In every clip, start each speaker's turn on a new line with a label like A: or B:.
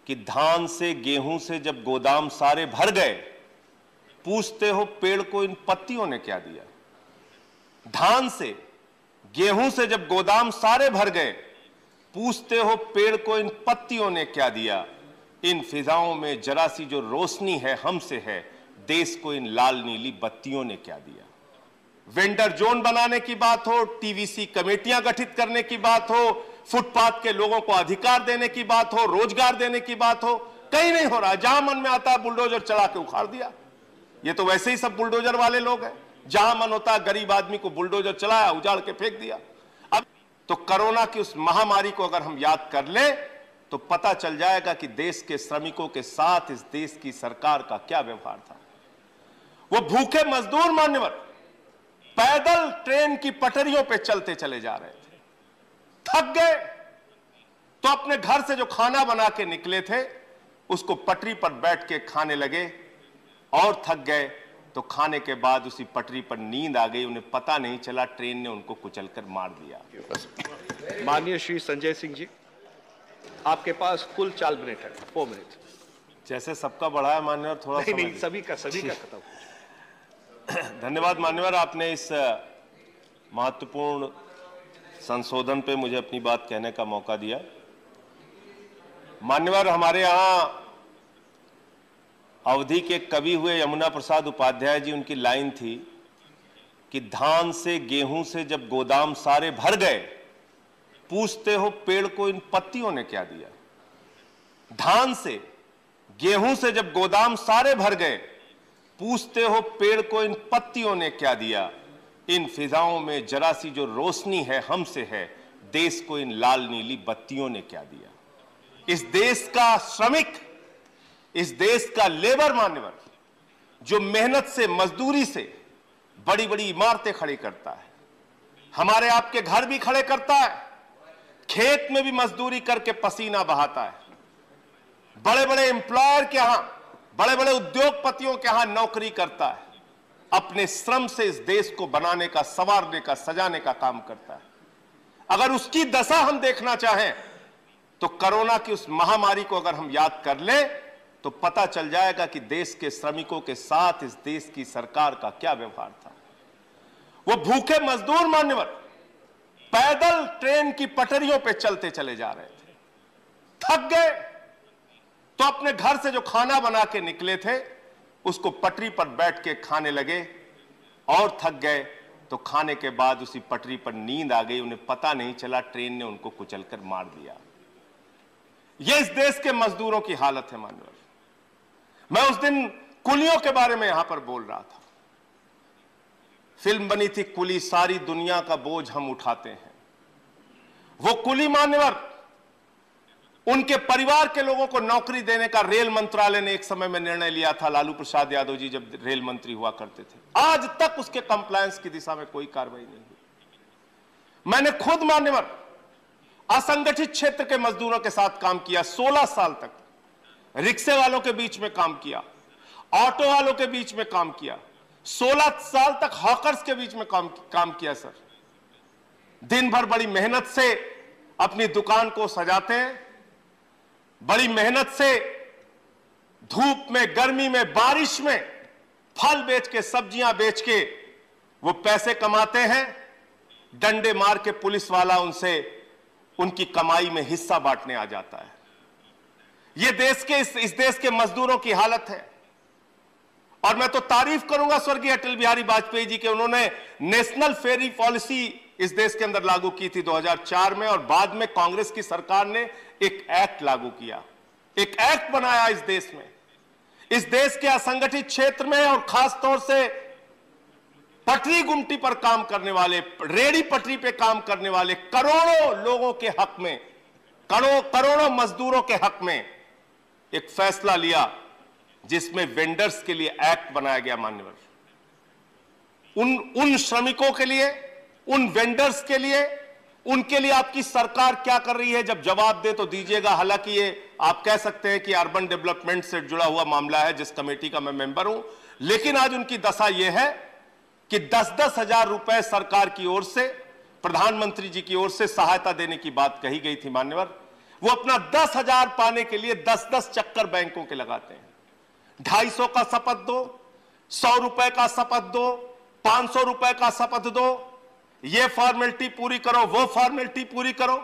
A: कि धान से गेहूं से जब गोदाम सारे भर गए, पूछते हो पेड़ को इन पत्तियों ने क्या दिया। धान से गेहूं से जब गोदाम सारे भर गए, पूछते हो पेड़ को इन पत्तियों ने क्या दिया। इन फिजाओं में जरा सी जो रोशनी है हमसे है, देश को इन लाल नीली बत्तियों ने क्या दिया। वेंडर जोन बनाने की बात हो, टीवीसी कमेटियां गठित करने की बात हो, फुटपाथ के लोगों को अधिकार देने की बात हो, रोजगार देने की बात हो, कहीं नहीं हो रहा। जहां मन में आता है बुलडोजर चला के उखाड़ दिया। ये तो वैसे ही सब बुलडोजर वाले लोग हैं, जहां मन होता है गरीब आदमी को बुलडोजर चलाया, उजाड़ के फेंक दिया। अब तो कोरोना की उस महामारी को अगर हम याद कर ले तो पता चल जाएगा कि देश के श्रमिकों के साथ इस देश की सरकार का क्या व्यवहार था। वो भूखे मजदूर मान्यवर पैदल ट्रेन की पटरियों पे चलते चले जा रहे थे, थक गए तो अपने घर से जो खाना बना के निकले थे उसको पटरी पर बैठ के खाने लगे, और थक गए तो खाने के बाद उसी पटरी पर नींद आ गई, उन्हें पता नहीं चला ट्रेन ने उनको कुचलकर मार दिया।
B: माननीय श्री संजय सिंह जी, आपके पास कुल 4 मिनट है, 4 मिनट।
A: जैसे सबका बढ़ा है मान्यवर, थोड़ा
B: नहीं, सभी का खत्म।
A: धन्यवाद मान्यवर, आपने इस महत्वपूर्ण संशोधन पे मुझे अपनी बात कहने का मौका दिया। मान्यवर, हमारे यहां अवधि के कवि हुए यमुना प्रसाद उपाध्याय जी, उनकी लाइन थी कि धान से गेहूं से जब गोदाम सारे भर गए, पूछते हो पेड़ को इन पत्तियों ने क्या दिया। धान से गेहूं से जब गोदाम सारे भर गए, पूछते हो पेड़ को इन पत्तियों ने क्या दिया। इन फिजाओं में जरा सी जो रोशनी है हमसे है, देश को इन लाल नीली बत्तियों ने क्या दिया। इस देश का श्रमिक, इस देश का लेबर मान्यवर, जो मेहनत से मजदूरी से बड़ी बड़ी इमारतें खड़ी करता है, हमारे आपके घर भी खड़े करता है, खेत में भी मजदूरी करके पसीना बहाता है, बड़े बड़े एम्प्लॉयर के यहां, बड़े बड़े उद्योगपतियों के यहां नौकरी करता है, अपने श्रम से इस देश को बनाने का, संवारने का, सजाने का काम करता है। अगर उसकी दशा हम देखना चाहें तो कोरोना की उस महामारी को अगर हम याद कर लें तो पता चल जाएगा कि देश के श्रमिकों के साथ इस देश की सरकार का क्या व्यवहार था। वो भूखे मजदूर मान्यवर पैदल ट्रेन की पटरियों पे चलते चले जा रहे थे, थक गए तो अपने घर से जो खाना बना के निकले थे उसको पटरी पर बैठ के खाने लगे, और थक गए तो खाने के बाद उसी पटरी पर नींद आ गई, उन्हें पता नहीं चला ट्रेन ने उनको कुचलकर मार दिया। यह इस देश के मजदूरों की हालत है मान्यवर। मैं उस दिन कुलियों के बारे में यहां पर बोल रहा था। फिल्म बनी थी कुली, सारी दुनिया का बोझ हम उठाते हैं। वो कुली मान्यवर, उनके परिवार के लोगों को नौकरी देने का रेल मंत्रालय ने एक समय में निर्णय लिया था, लालू प्रसाद यादव जी जब रेल मंत्री हुआ करते थे। आज तक उसके कंप्लायंस की दिशा में कोई कार्रवाई नहीं हुई। मैंने खुद मान्यवर असंगठित क्षेत्र के मजदूरों के साथ काम किया, 16 साल तक रिक्शे वालों के बीच में काम किया, ऑटो वालों के बीच में काम किया, 16 साल तक हॉकर्स के बीच में काम किया। सर, दिन भर बड़ी मेहनत से अपनी दुकान को सजाते हैं, बड़ी मेहनत से धूप में, गर्मी में, बारिश में फल बेच के, सब्जियां बेच के वो पैसे कमाते हैं। डंडे मार के पुलिस वाला उनसे उनकी कमाई में हिस्सा बांटने आ जाता है। ये देश के इस देश के मजदूरों की हालत है। और मैं तो तारीफ करूंगा स्वर्गीय अटल बिहारी वाजपेयी जी के, उन्होंने नेशनल फेरी पॉलिसी इस देश के अंदर लागू की थी 2004 में, और बाद में कांग्रेस की सरकार ने एक एक्ट लागू किया, एक एक्ट बनाया इस देश में। इस देश के असंगठित क्षेत्र में और खास तौर से पटरी गुमटी पर काम करने वाले, रेडी पटरी पे काम करने वाले करोड़ों लोगों के हक में, करोड़ों मजदूरों के हक में एक फैसला लिया, जिसमें वेंडर्स के लिए एक्ट बनाया गया मान्यवर। उन श्रमिकों के लिए, उन वेंडर्स के लिए, उनके लिए आपकी सरकार क्या कर रही है, जब जवाब दे तो दीजिएगा। हालांकि ये आप कह सकते हैं कि अर्बन डेवलपमेंट से जुड़ा हुआ मामला है, जिस कमेटी का मैं मेंबर हूं, लेकिन आज उनकी दशा यह है कि 10-10 हजार रुपए सरकार की ओर से, प्रधानमंत्री जी की ओर से सहायता देने की बात कही गई थी मान्यवर। वो अपना 10,000 पाने के लिए 10-10 चक्कर बैंकों के लगाते हैं। 250 का शपथ दो, 100 रुपए का शपथ दो, 500 रुपए का शपथ दो, ये फॉर्मेलिटी पूरी करो, वो फॉर्मेलिटी पूरी करो।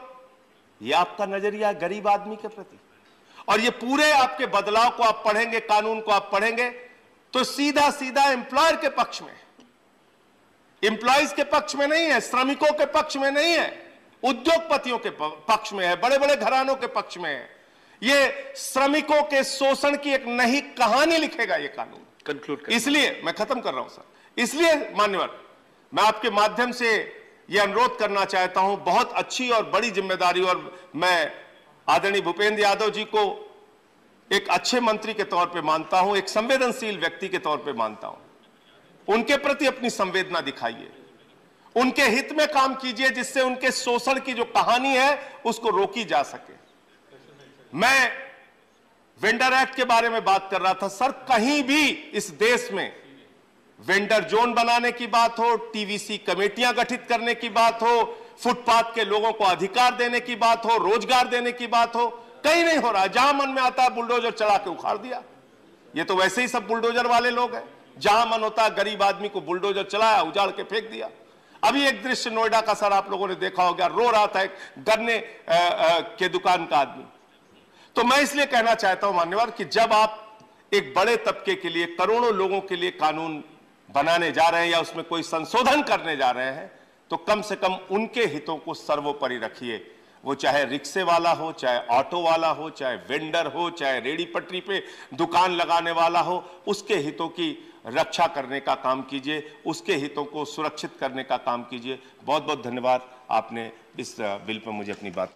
A: ये आपका नजरिया है गरीब आदमी के प्रति। और ये पूरे आपके बदलाव को आप पढ़ेंगे, कानून को आप पढ़ेंगे तो सीधा सीधा एम्प्लॉयर के पक्ष में, एम्प्लॉयज के पक्ष में नहीं है, श्रमिकों के पक्ष में नहीं है, उद्योगपतियों के पक्ष में है, बड़े बड़े घरानों के पक्ष में है। ये श्रमिकों के शोषण की एक नई कहानी लिखेगा ये कानून।
B: कंक्लूड
A: इसलिए मैं खत्म कर रहा हूं सर। इसलिए मान्यवर, मैं आपके माध्यम से यह अनुरोध करना चाहता हूं, बहुत अच्छी और बड़ी जिम्मेदारी, और मैं आदरणीय भूपेंद्र यादव जी को एक अच्छे मंत्री के तौर पे मानता हूं, एक संवेदनशील व्यक्ति के तौर पे मानता हूं। उनके प्रति अपनी संवेदना दिखाइए, उनके हित में काम कीजिए, जिससे उनके शोषण की जो कहानी है उसको रोकी जा सके। मैं वेंडर एक्ट के बारे में बात कर रहा था सर। कहीं भी इस देश में वेंडर जोन बनाने की बात हो, टीवीसी कमेटियां गठित करने की बात हो, फुटपाथ के लोगों को अधिकार देने की बात हो, रोजगार देने की बात हो, कहीं नहीं हो रहा। जहां मन में आता है बुलडोजर चला के उखाड़ दिया। ये तो वैसे ही सब बुलडोजर वाले लोग हैं। जहां मन होता है गरीब आदमी को बुलडोजर चलाया, उजाड़ के फेंक दिया। अभी एक दृश्य नोएडा का सर आप लोगों ने देखा होगा, रो रहा था एक गन्ने के दुकान का आदमी। तो मैं इसलिए कहना चाहता हूं मान्यवर कि जब आप एक बड़े तबके के लिए, करोड़ों लोगों के लिए कानून बनाने जा रहे हैं या उसमें कोई संशोधन करने जा रहे हैं, तो कम से कम उनके हितों को सर्वोपरि रखिए। वो चाहे रिक्शे वाला हो, चाहे ऑटो वाला हो, चाहे वेंडर हो, चाहे रेडी पटरी पे दुकान लगाने वाला हो, उसके हितों की रक्षा करने का काम कीजिए, उसके हितों को सुरक्षित करने का काम कीजिए। बहुत बहुत धन्यवाद, आपने इस बिल पर मुझे अपनी बात